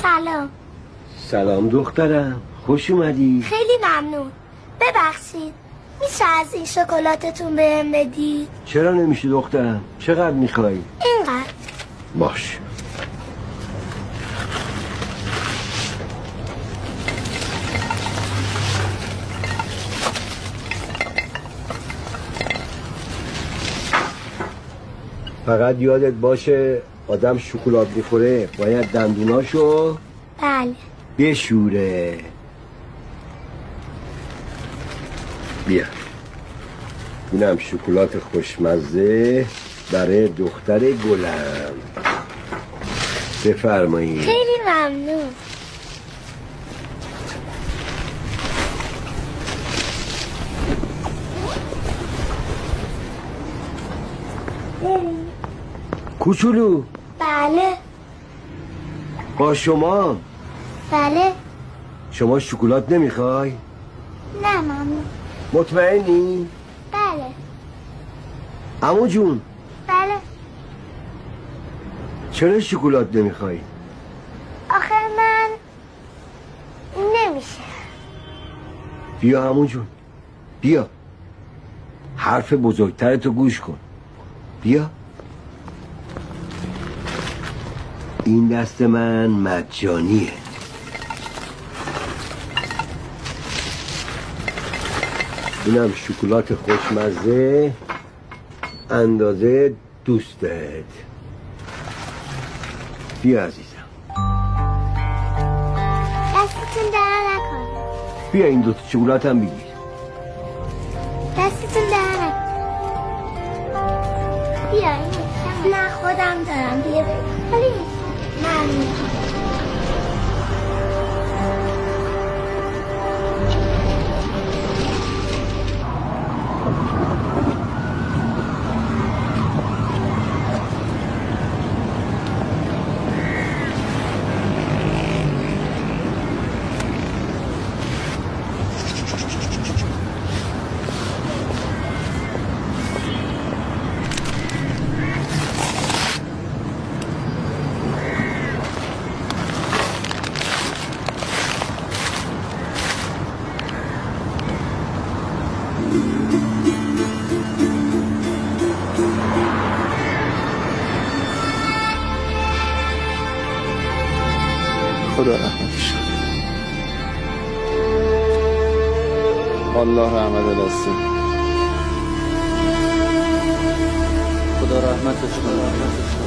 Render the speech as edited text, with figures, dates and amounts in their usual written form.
سلام. سلام دخترم، خوش اومدی. خیلی ممنون. ببخشید میشه از این شکلاتتون بهم بدی؟ چرا نمیشه دخترم؟ چقدر میخوایی؟ اینقدر. باش. فقط یادت باشه آدم شکلات میخوره باید دندوناشو بله. بشوره. بیا اینم شکلات خوشمزه برای دختر گلم. بفرمایید. خیلی ممنون. کوچولو بله. با شما. بله. شما شکلات نمیخوای؟ نه ممنون. مطمئنی؟ بله. عمو جون بله. چرا شکلات نمیخوای؟ آخه من نمیشه. بیا عمو جون بیا، حرف بزرگترتو گوش کن. بیا این دست من مجانیه. اینم شکلات خوشمزه اندازه دوستت. بیا عزیزم. دستتون در نکن. بیا این دوتا شکلات هم بگیر. دستتون در نکن. بیا این. نه خودم دارم. بیا ولی من میخوام. خدا رحمتش الله رحمت دسته. خدا رحمتش کنه.